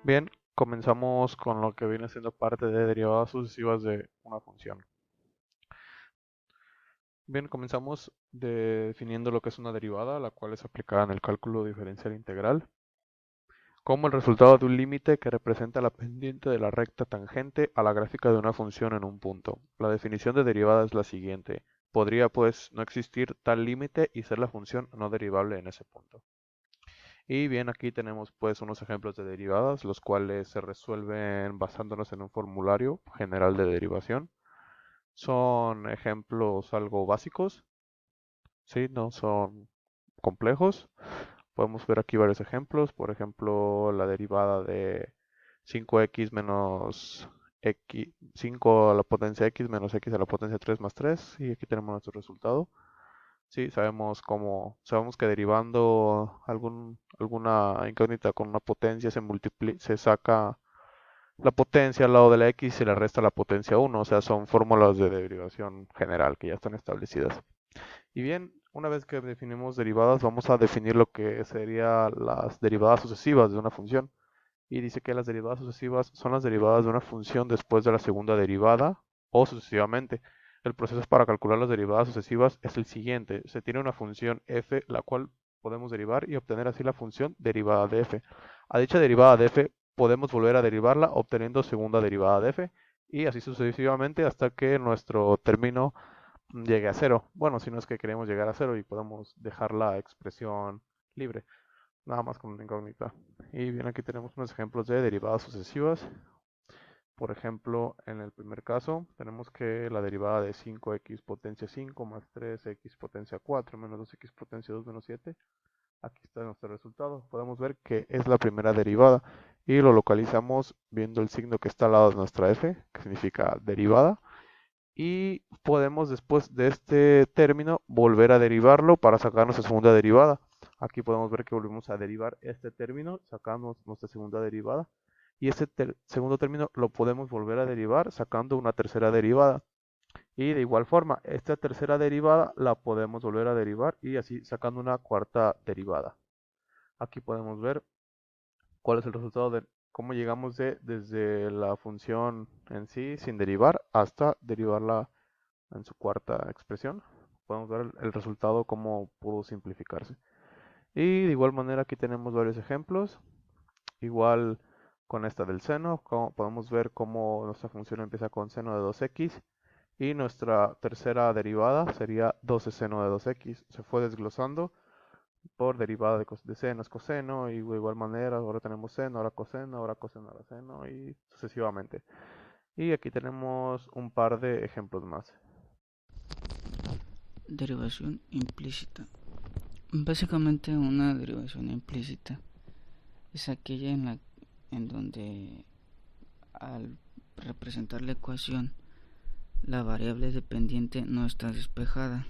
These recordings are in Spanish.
Bien, comenzamos con lo que viene siendo parte de derivadas sucesivas de una función. Bien, comenzamos definiendo lo que es una derivada, la cual es aplicada en el cálculo diferencial integral, como el resultado de un límite que representa la pendiente de la recta tangente a la gráfica de una función en un punto. La definición de derivada es la siguiente. Podría, pues, no existir tal límite y ser la función no derivable en ese punto. Y bien, aquí tenemos pues unos ejemplos de derivadas, los cuales se resuelven basándonos en un formulario general de derivación. Son ejemplos algo básicos, ¿sí? No son complejos. Podemos ver aquí varios ejemplos, por ejemplo, la derivada de 5x menos x, 5 a la potencia x menos x a la potencia 3 más 3, y aquí tenemos nuestro resultado. Sí, sabemos que derivando alguna incógnita con una potencia se saca la potencia al lado de la x y se le resta la potencia 1, o sea, son fórmulas de derivación general que ya están establecidas. Y bien, una vez que definimos derivadas, vamos a definir lo que serían las derivadas sucesivas de una función. Y dice que las derivadas sucesivas son las derivadas de una función después de la segunda derivada o sucesivamente. El proceso para calcular las derivadas sucesivas es el siguiente. Se tiene una función f, la cual podemos derivar y obtener así la función derivada de f. A dicha derivada de f podemos volver a derivarla obteniendo segunda derivada de f y así sucesivamente hasta que nuestro término llegue a cero. Bueno, si no es que queremos llegar a cero y podemos dejar la expresión libre, nada más con una incógnita. Y bien, aquí tenemos unos ejemplos de derivadas sucesivas. Por ejemplo, en el primer caso, tenemos que la derivada de 5x potencia 5 más 3x potencia 4 menos 2x potencia 2 menos 7. Aquí está nuestro resultado. Podemos ver que es la primera derivada y lo localizamos viendo el signo que está al lado de nuestra f, que significa derivada. Y podemos después de este término volver a derivarlo para sacar nuestra segunda derivada. Aquí podemos ver que volvemos a derivar este término, sacamos nuestra segunda derivada. Y este segundo término lo podemos volver a derivar sacando una tercera derivada. Y de igual forma, esta tercera derivada la podemos volver a derivar y así sacando una cuarta derivada. Aquí podemos ver cuál es el resultado de cómo llegamos desde la función en sí sin derivar hasta derivarla en su cuarta expresión. Podemos ver el resultado cómo pudo simplificarse. Y de igual manera aquí tenemos varios ejemplos. Igual con esta del seno, podemos ver cómo nuestra función empieza con seno de 2x y nuestra tercera derivada sería 12 seno de 2x. Se fue desglosando por derivada de seno es coseno y de igual manera ahora tenemos seno, ahora coseno, ahora seno y sucesivamente. Y aquí tenemos un par de ejemplos más. Derivación implícita. Básicamente una derivación implícita es aquella en donde al representar la ecuación la variable dependiente no está despejada,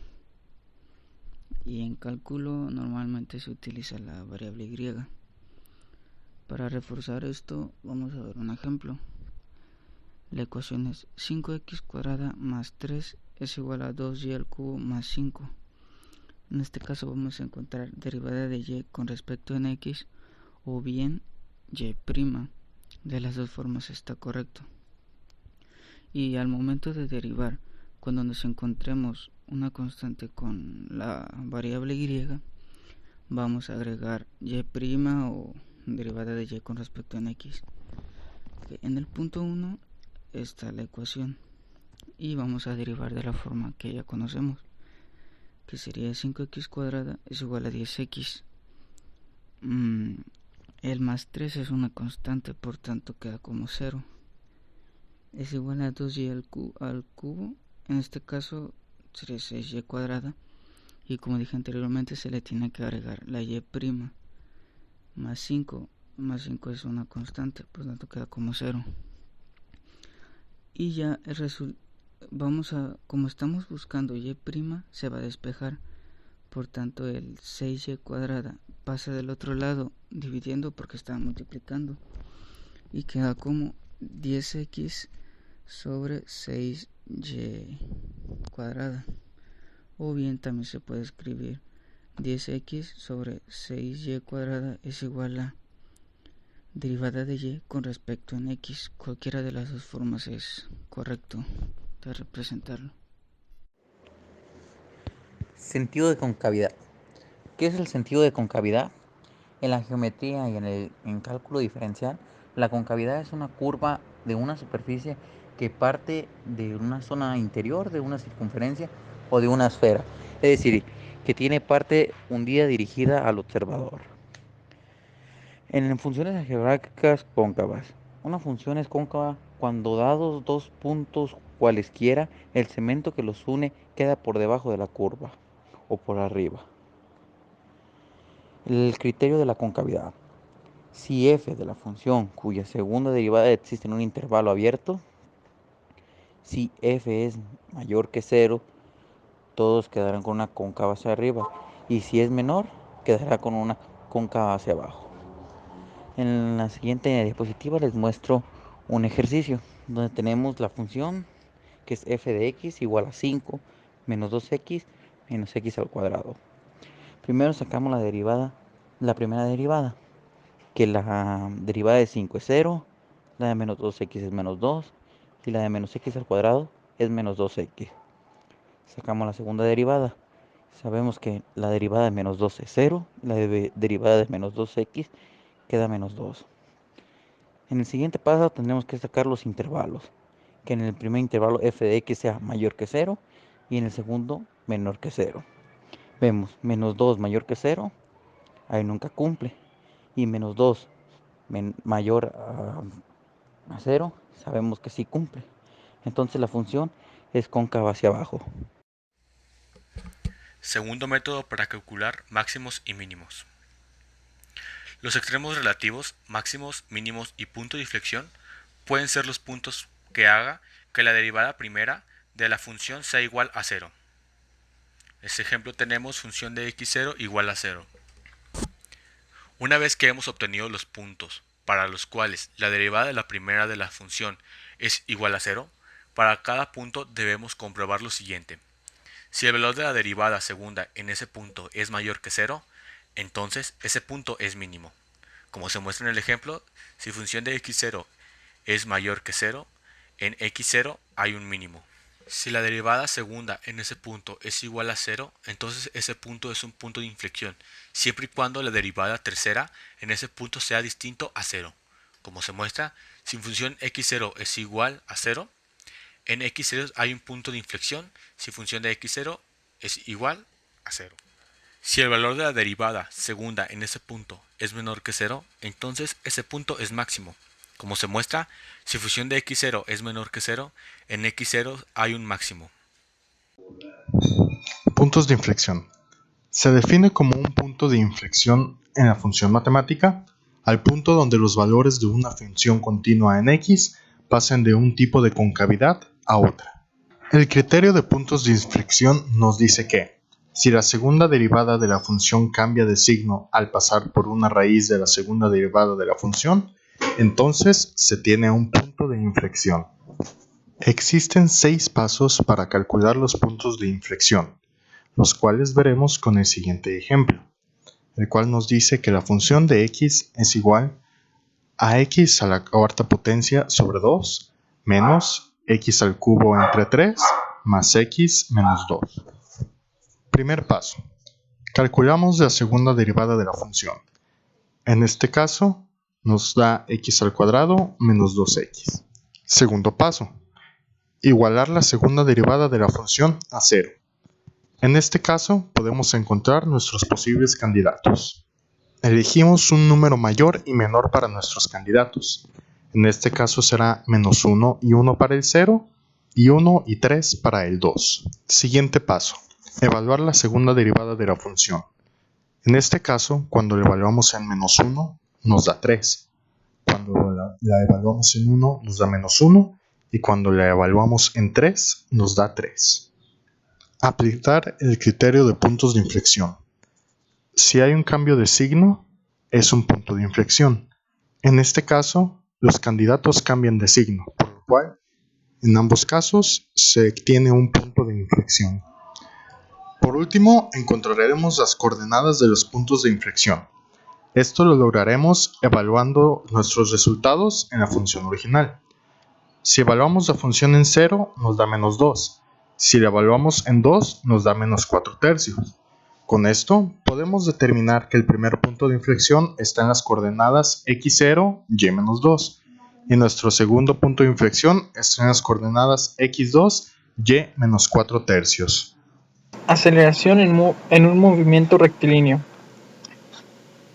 y en cálculo normalmente se utiliza la variable y. Para reforzar esto vamos a ver un ejemplo. La ecuación es 5x cuadrada más 3 es igual a 2y al cubo más 5. En este caso vamos a encontrar derivada de y con respecto en x o bien y'. De las dos formas está correcto. Y al momento de derivar, cuando nos encontremos una constante con la variable y, vamos a agregar y' o derivada de y con respecto en x. En el punto 1 está la ecuación y vamos a derivar de la forma que ya conocemos, que sería 5x cuadrada es igual a 10x. El más 3 es una constante, por tanto queda como 0. Es igual a 2y al cubo, en este caso sería 6y cuadrada, y como dije anteriormente se le tiene que agregar la y' más 5. Más 5 es una constante, por tanto queda como 0. Y ya como estamos buscando y', se va a despejar. Por tanto, el 6y cuadrada pasa del otro lado dividiendo porque está multiplicando y queda como 10x sobre 6y cuadrada. O bien también se puede escribir 10x sobre 6y cuadrada es igual a derivada de y con respecto en x. Cualquiera de las dos formas es correcto de representarlo. Sentido de concavidad. ¿Qué es el sentido de concavidad? En la geometría y en cálculo diferencial, la concavidad es una curva de una superficie que parte de una zona interior, de una circunferencia o de una esfera. Es decir, que tiene parte hundida dirigida al observador. En funciones algebraicas cóncavas, una función es cóncava cuando dados dos puntos cualesquiera, el segmento que los une queda por debajo de la curva o por arriba. El criterio de la concavidad. Si f de la función cuya segunda derivada existe en un intervalo abierto, si f es mayor que 0, todos quedarán con una cóncava hacia arriba, y si es menor, quedará con una cóncava hacia abajo. En la siguiente diapositiva les muestro un ejercicio donde tenemos la función que es f de x igual a 5 menos 2x menos x al cuadrado. Primero sacamos la primera derivada, que la derivada de 5 es 0, la de menos 2x es menos 2 y la de menos x al cuadrado es menos 2x. Sacamos la segunda derivada. Sabemos que la derivada de menos 2 es 0, la derivada de menos 2x queda menos 2. En el siguiente paso tendremos que sacar los intervalos, que en el primer intervalo f de x sea mayor que 0 y en el segundo menor que 0. Vemos menos 2 mayor que 0, ahí nunca cumple, y menos 2 mayor a 0, sabemos que sí cumple. Entonces la función es cóncava hacia abajo. Segundo método para calcular máximos y mínimos. Los extremos relativos, máximos, mínimos y punto de inflexión pueden ser los puntos que haga que la derivada primera de la función sea igual a 0. En este ejemplo tenemos función de x0 igual a 0. Una vez que hemos obtenido los puntos para los cuales la derivada de la primera de la función es igual a 0, para cada punto debemos comprobar lo siguiente. Si el valor de la derivada segunda en ese punto es mayor que 0, entonces ese punto es mínimo. Como se muestra en el ejemplo, si función de x0 es mayor que 0, en x0 hay un mínimo. Si la derivada segunda en ese punto es igual a 0, entonces ese punto es un punto de inflexión, siempre y cuando la derivada tercera en ese punto sea distinto a 0. Como se muestra, si función x0 es igual a 0, en x0 hay un punto de inflexión si función de x0 es igual a 0. Si el valor de la derivada segunda en ese punto es menor que 0, entonces ese punto es máximo. Como se muestra, si función de x0 es menor que 0, en x0 hay un máximo. Puntos de inflexión. Se define como un punto de inflexión en la función matemática al punto donde los valores de una función continua en x pasen de un tipo de concavidad a otra. El criterio de puntos de inflexión nos dice que, si la segunda derivada de la función cambia de signo al pasar por una raíz de la segunda derivada de la función, entonces se tiene un punto de inflexión. Existen 6 pasos para calcular los puntos de inflexión, los cuales veremos con el siguiente ejemplo, el cual nos dice que la función de x es igual a x a la cuarta potencia sobre 2 menos x al cubo entre 3 más x menos 2. Primer paso. Calculamos la segunda derivada de la función. En este caso, nos da x al cuadrado menos 2x. Segundo paso. Igualar la segunda derivada de la función a 0. En este caso, podemos encontrar nuestros posibles candidatos. Elegimos un número mayor y menor para nuestros candidatos. En este caso será menos 1 y 1 para el 0 y 1 y 3 para el 2. Siguiente paso. Evaluar la segunda derivada de la función. En este caso, cuando la evaluamos en menos 1, nos da 3. Cuando la evaluamos en 1, nos da menos 1. Y cuando la evaluamos en 3, nos da 3. Aplicar el criterio de puntos de inflexión. Si hay un cambio de signo, es un punto de inflexión. En este caso, los candidatos cambian de signo, por lo cual, en ambos casos, se tiene un punto de inflexión. Por último, encontraremos las coordenadas de los puntos de inflexión. Esto lo lograremos evaluando nuestros resultados en la función original. Si evaluamos la función en 0, nos da menos 2. Si la evaluamos en 2, nos da menos 4 tercios. Con esto, podemos determinar que el primer punto de inflexión está en las coordenadas x0, y-2, y nuestro segundo punto de inflexión está en las coordenadas x2, y-4 tercios. Aceleración en un movimiento rectilíneo.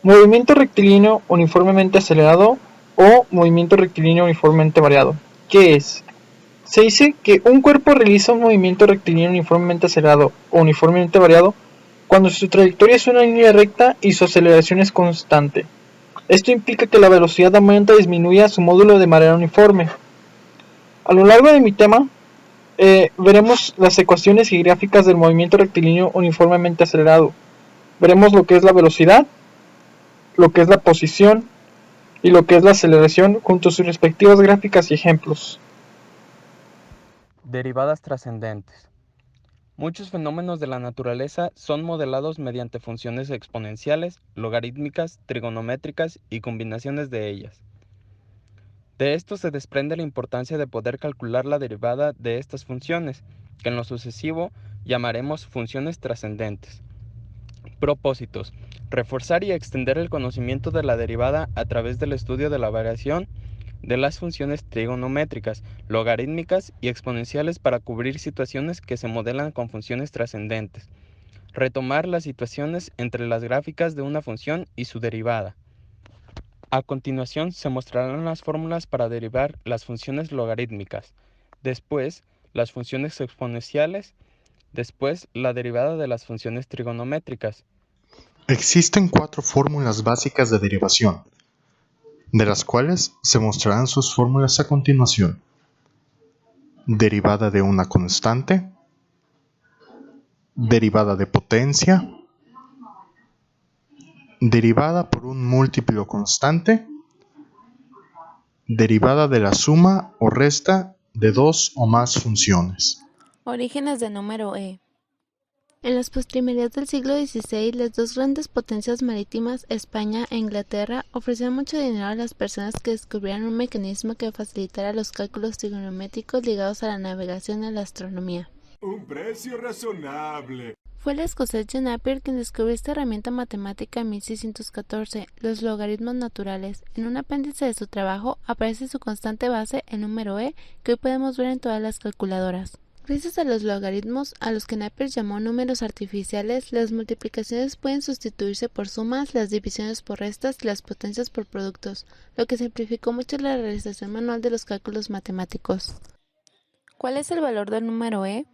Movimiento rectilíneo uniformemente acelerado o movimiento rectilíneo uniformemente variado. ¿Qué es? Se dice que un cuerpo realiza un movimiento rectilíneo uniformemente acelerado o uniformemente variado cuando su trayectoria es una línea recta y su aceleración es constante. Esto implica que la velocidad aumenta o disminuye su módulo de manera uniforme. A lo largo de mi tema, veremos las ecuaciones y gráficas del movimiento rectilíneo uniformemente acelerado. Veremos lo que es la velocidad, lo que es la posición y lo que es la aceleración junto a sus respectivas gráficas y ejemplos. Derivadas trascendentes. Muchos fenómenos de la naturaleza son modelados mediante funciones exponenciales, logarítmicas, trigonométricas y combinaciones de ellas. De esto se desprende la importancia de poder calcular la derivada de estas funciones, que en lo sucesivo llamaremos funciones trascendentes. Propósitos: reforzar y extender el conocimiento de la derivada a través del estudio de la variación de las funciones trigonométricas, logarítmicas y exponenciales para cubrir situaciones que se modelan con funciones trascendentes. Retomar las situaciones entre las gráficas de una función y su derivada. A continuación se mostrarán las fórmulas para derivar las funciones logarítmicas, después las funciones exponenciales, después la derivada de las funciones trigonométricas. Existen 4 fórmulas básicas de derivación, de las cuales se mostrarán sus fórmulas a continuación. Derivada de una constante, derivada de potencia, derivada por un múltiplo constante, derivada de la suma o resta de 2 o más funciones. Orígenes del número E. En las postrimerías del siglo XVI, las dos grandes potencias marítimas, España e Inglaterra, ofrecían mucho dinero a las personas que descubrieran un mecanismo que facilitara los cálculos trigonométricos ligados a la navegación y a la astronomía. Un precio razonable. Fue el escocés John Napier quien descubrió esta herramienta matemática en 1614, los logaritmos naturales. En un apéndice de su trabajo aparece su constante base, el número E, que hoy podemos ver en todas las calculadoras. Gracias a los logaritmos, a los que Napier llamó números artificiales, las multiplicaciones pueden sustituirse por sumas, las divisiones por restas y las potencias por productos, lo que simplificó mucho la realización manual de los cálculos matemáticos. ¿Cuál es el valor del número E?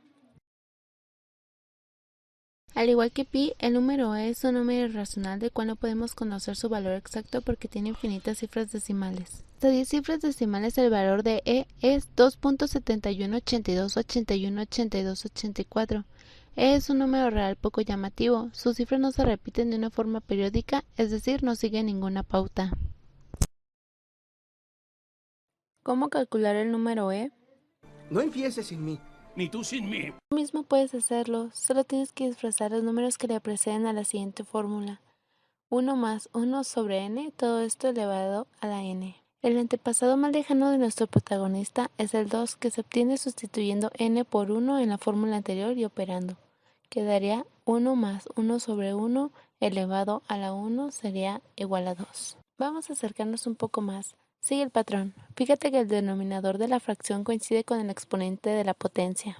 Al igual que pi, el número E es un número irracional del cual no podemos conocer su valor exacto porque tiene infinitas cifras decimales. Hasta 10 cifras decimales el valor de E es 2.7182818284. E es un número real poco llamativo, sus cifras no se repiten de una forma periódica, es decir, no siguen ninguna pauta. ¿Cómo calcular el número E? No empieces sin mí, ni tú sin mí. Tú mismo puedes hacerlo, solo tienes que disfrazar los números que le preceden a la siguiente fórmula. 1 más 1 sobre n, todo esto elevado a la n. El antepasado más lejano de nuestro protagonista es el 2, que se obtiene sustituyendo n por 1 en la fórmula anterior y operando. Quedaría 1 más 1 sobre 1 elevado a la 1 sería igual a 2. Vamos a acercarnos un poco más. Sigue el patrón. Fíjate que el denominador de la fracción coincide con el exponente de la potencia.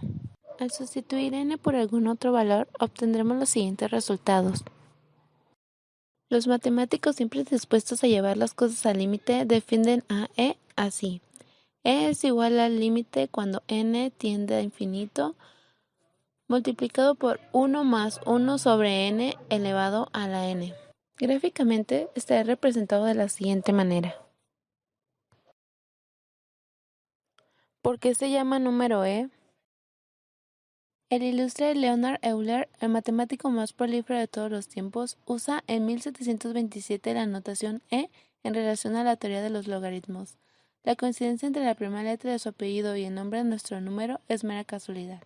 Al sustituir n por algún otro valor, obtendremos los siguientes resultados. Los matemáticos siempre dispuestos a llevar las cosas al límite defienden a E así. E es igual al límite cuando n tiende a infinito multiplicado por 1 más 1 sobre n elevado a la n. Gráficamente estará representado de la siguiente manera. ¿Por qué se llama número E? El ilustre Leonhard Euler, el matemático más prolífero de todos los tiempos, usa en 1727 la notación E en relación a la teoría de los logaritmos. La coincidencia entre la primera letra de su apellido y el nombre de nuestro número es mera casualidad.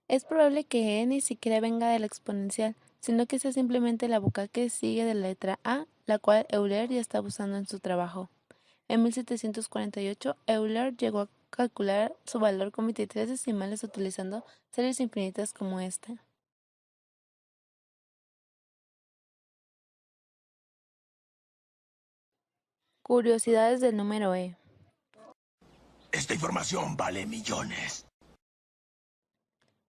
Es probable que E ni siquiera venga de la exponencial, sino que sea simplemente la vocal que sigue de la letra A, la cual Euler ya está usando en su trabajo. En 1748, Euler llegó a calcular su valor con 23 decimales utilizando series infinitas como esta. Curiosidades del número E. Esta información vale millones.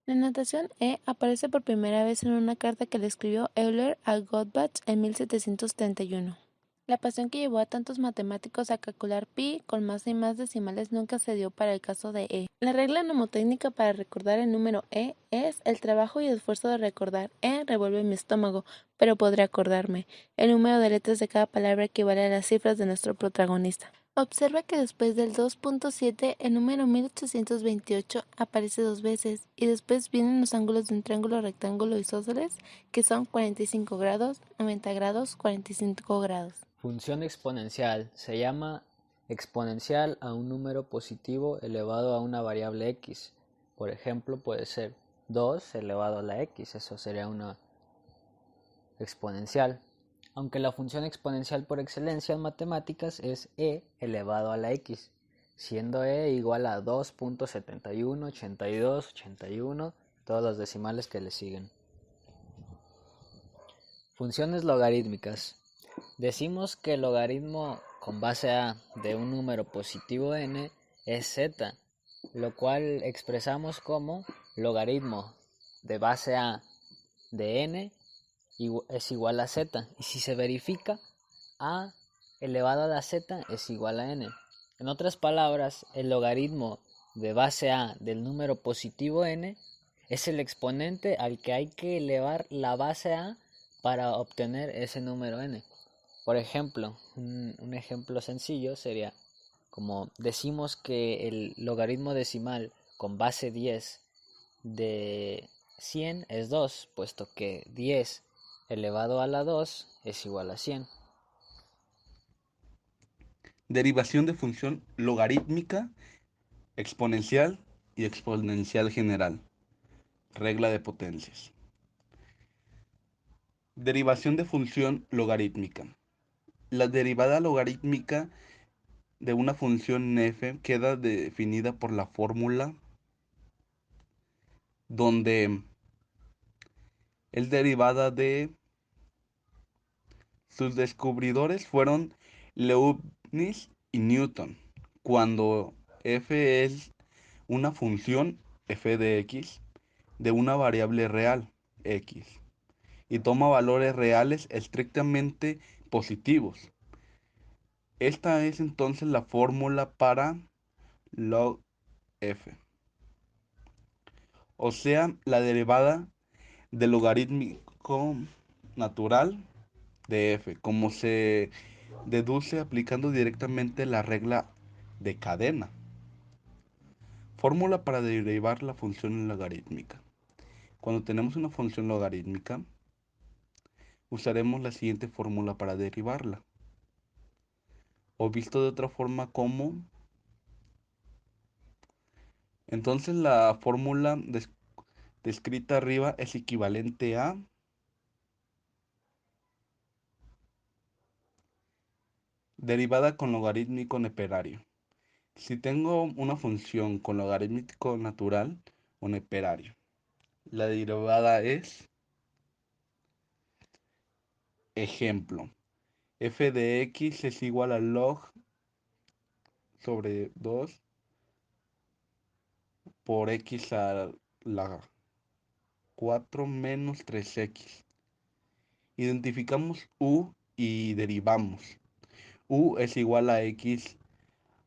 La notación E aparece por primera vez en una carta que le escribió Euler a Goldbach en 1731. La pasión que llevó a tantos matemáticos a calcular pi con más y más decimales nunca se dio para el caso de E. La regla mnemotécnica para recordar el número E es: el trabajo y esfuerzo de recordar E revuelve mi estómago, pero podré acordarme. El número de letras de cada palabra equivale a las cifras de nuestro protagonista. Observa que después del 2.7 el número 1828 aparece 2 veces y después vienen los ángulos de un triángulo, rectángulo isósceles que son 45 grados, 90 grados, 45 grados. Función exponencial se llama exponencial a un número positivo elevado a una variable x. Por ejemplo, puede ser 2 elevado a la x, eso sería una exponencial. Aunque la función exponencial por excelencia en matemáticas es e elevado a la x, siendo e igual a 2.71, 82, 81, todos los decimales que le siguen. Funciones logarítmicas. Decimos que el logaritmo con base a de un número positivo n es z, lo cual expresamos como logaritmo de base a de n es igual a z, y si se verifica, a elevado a la z es igual a n. En otras palabras, el logaritmo de base a del número positivo n es el exponente al que hay que elevar la base a para obtener ese número n. Por ejemplo, un ejemplo sencillo sería como decimos que el logaritmo decimal con base 10 de 100 es 2, puesto que 10 elevado a la 2 es igual a 100. Derivación de función logarítmica, exponencial y exponencial general. Regla de potencias. Derivación de función logarítmica. La derivada logarítmica de una función f queda definida por la fórmula donde es derivada de sus descubridores fueron Leibniz y Newton, cuando f es una función f de x de una variable real x y toma valores reales estrictamente positivos. Esta es entonces la fórmula para log f, o sea, la derivada del logarítmico natural de f, como se deduce aplicando directamente la regla de cadena. Fórmula para derivar la función logarítmica. Cuando tenemos una función logarítmica, usaremos la siguiente fórmula para derivarla. O visto de otra forma como... Entonces la fórmula descrita arriba es equivalente a derivada con logarítmico neperario. Si tengo una función con logarítmico natural o neperario, la derivada es, ejemplo, f de x es igual a log sobre 2 por x a la 4 menos 3x. Identificamos u y derivamos. U es igual a x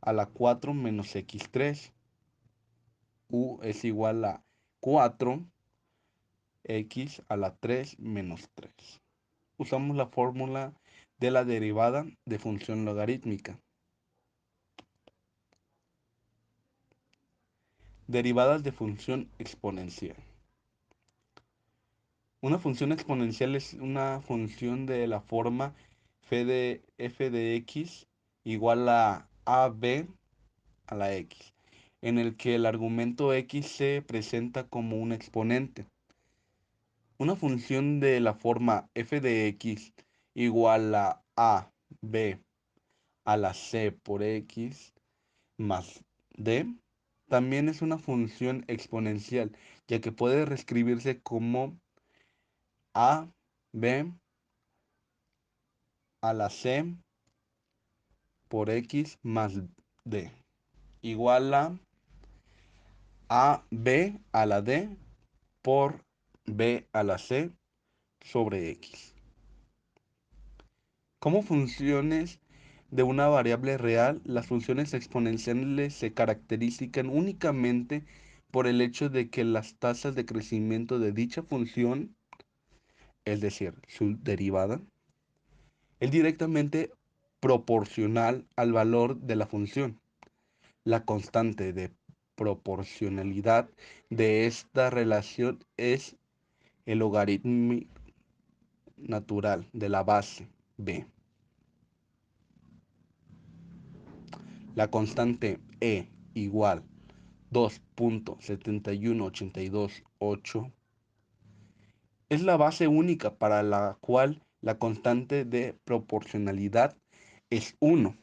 a la 4 menos x3. U es igual a 4 x a la 3 menos 3. Usamos la fórmula de la derivada de función logarítmica. Derivadas de función exponencial. Una función exponencial es una función de la forma f de x igual a ab a la x, en el que el argumento x se presenta como un exponente. Una función de la forma f de x igual a b a la c por x más d también es una función exponencial, ya que puede reescribirse como a b a la c por x más d igual a b a la d por b a la c sobre x. Como funciones de una variable real, las funciones exponenciales se caracterizan únicamente por el hecho de que las tasas de crecimiento de dicha función, es decir, su derivada, es directamente proporcional al valor de la función. La constante de proporcionalidad de esta relación es el logaritmo natural de la base b. La constante e igual 2.71828 es la base única para la cual la constante de proporcionalidad es 1,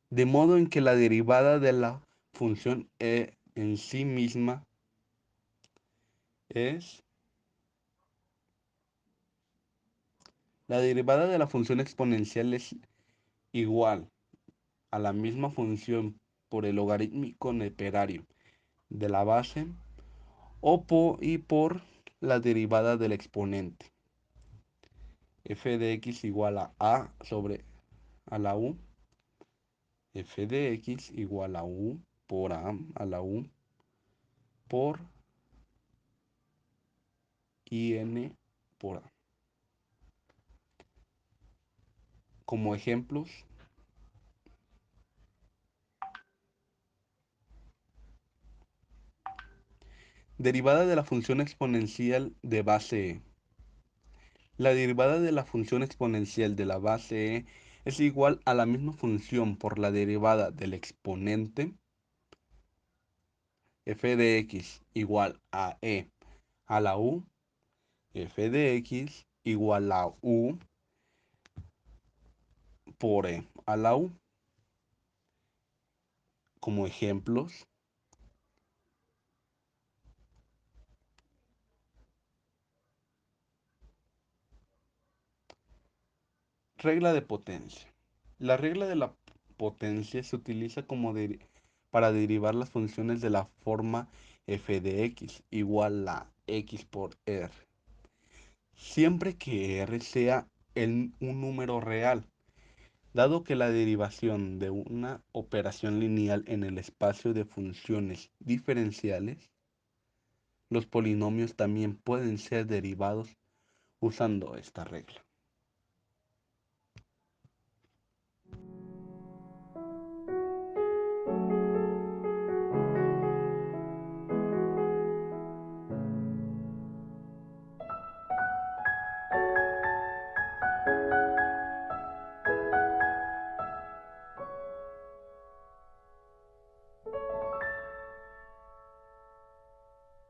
de modo en que la derivada de la función e en sí misma es la derivada de la función exponencial es igual a la misma función por el logarítmico neperario de la base y por la derivada del exponente. F de x igual a sobre a la u. F de x igual a u por a la u por in por a. Como ejemplos, derivada de la función exponencial de base e. La derivada de la función exponencial de la base e es igual a la misma función por la derivada del exponente. F de x igual a e a la u. F de x igual a u por e a la u. Como ejemplos, regla de potencia. La regla de la potencia se utiliza para derivar las funciones de la forma f de x igual a x por r, siempre que r sea un número real, dado que la derivación de una operación lineal en el espacio de funciones diferenciales, los polinomios también pueden ser derivados usando esta regla.